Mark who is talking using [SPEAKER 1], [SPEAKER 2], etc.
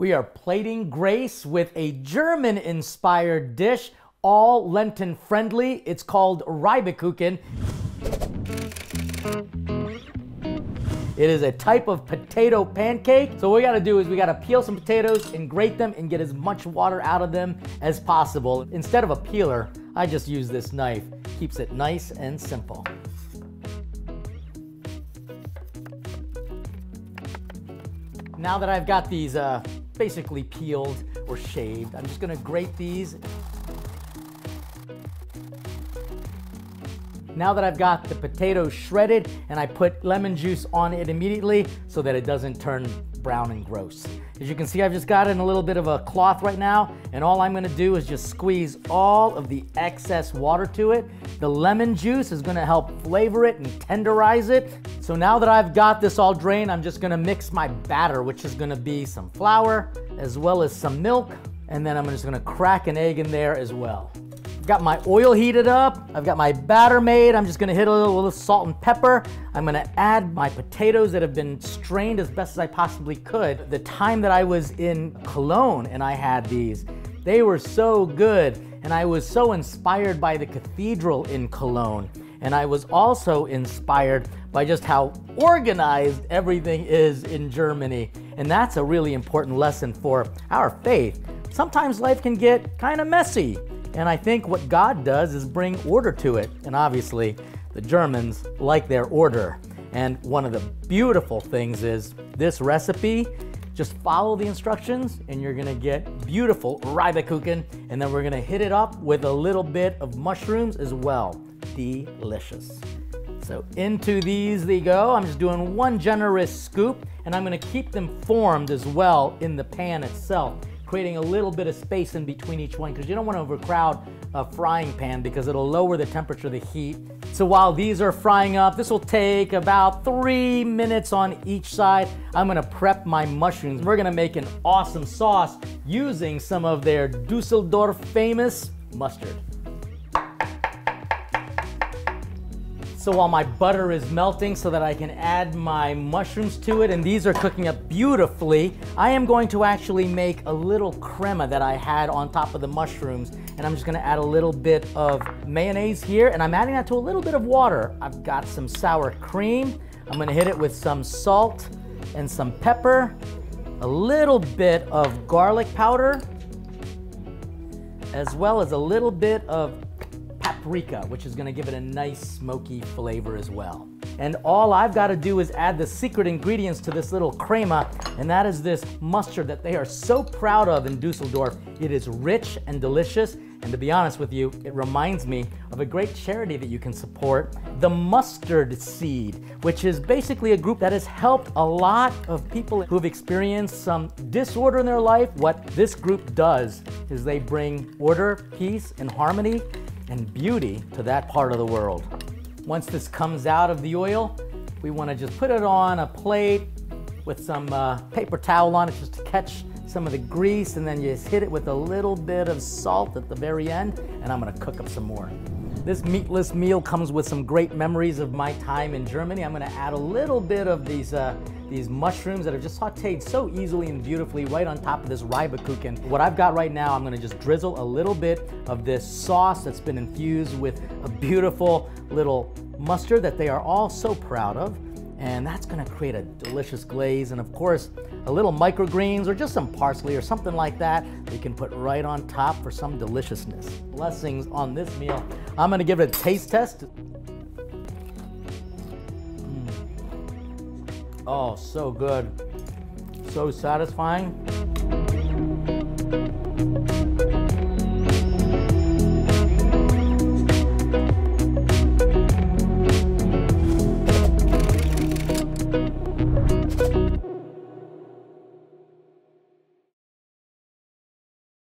[SPEAKER 1] We are plating Grace with a German-inspired dish, all Lenten friendly. It's called Reibekuchen. It is a type of potato pancake. So what we gotta do is we gotta peel some potatoes and grate them and get as much water out of them as possible. Instead of a peeler, I just use this knife. Keeps it nice and simple. Now that I've got these basically peeled or shaved, I'm just gonna grate these. Now that I've got the potatoes shredded and I put lemon juice on it immediately so that it doesn't turn brown and gross. As you can see, I've just got it in a little bit of a cloth right now, and all I'm gonna do is just squeeze all of the excess water to it. The lemon juice is gonna help flavor it and tenderize it. So now that I've got this all drained, I'm just gonna mix my batter, which is gonna be some flour as well as some milk, and then I'm just gonna crack an egg in there as well. I've got my oil heated up, I've got my batter made. I'm just gonna hit a little salt and pepper. I'm gonna add my potatoes that have been strained as best as I possibly could. The time that I was in Cologne and I had these, they were so good, and I was so inspired by the cathedral in Cologne. And I was also inspired by just how organized everything is in Germany. And that's a really important lesson for our faith. Sometimes life can get kind of messy. And I think what God does is bring order to it. And obviously, the Germans like their order. And one of the beautiful things is this recipe, just follow the instructions and you're gonna get beautiful Reibekuchen. And then we're gonna hit it up with a little bit of mushrooms as well. Delicious. So into these they go. I'm just doing one generous scoop, and I'm gonna keep them formed as well in the pan itself, creating a little bit of space in between each one, because you don't want to overcrowd a frying pan because it'll lower the temperature of the heat. So while these are frying up, this will take about 3 minutes on each side. I'm gonna prep my mushrooms. We're gonna make an awesome sauce using some of their Düsseldorf famous mustard. So while my butter is melting so that I can add my mushrooms to it, and these are cooking up beautifully, I am going to actually make a little crema that I had on top of the mushrooms, and I'm just gonna add a little bit of mayonnaise here, and I'm adding that to a little bit of water. I've got some sour cream. I'm gonna hit it with some salt and some pepper, a little bit of garlic powder, as well as a little bit of Paprika, which is gonna give it a nice smoky flavor as well. And all I've gotta do is add the secret ingredients to this little crema, and that is this mustard that they are so proud of in Dusseldorf. It is rich and delicious, and to be honest with you, it reminds me of a great charity that you can support, the Mustard Seed, which is basically a group that has helped a lot of people who've experienced some disorder in their life. What this group does is they bring order, peace, and harmony and beauty to that part of the world. Once this comes out of the oil, we want to just put it on a plate with some paper towel on it just to catch some of the grease, and then you just hit it with a little bit of salt at the very end, and I'm going to cook up some more. This meatless meal comes with some great memories of my time in Germany. I'm going to add a little bit of these mushrooms that are just sauteed so easily and beautifully right on top of this Reibekuchen. What I've got right now, I'm going to just drizzle a little bit of this sauce that's been infused with a beautiful little mustard that they are all so proud of. And that's gonna create a delicious glaze, and of course, a little microgreens or just some parsley or something like that you can put right on top for some deliciousness. Blessings on this meal. I'm gonna give it a taste test. Oh, so good. So satisfying.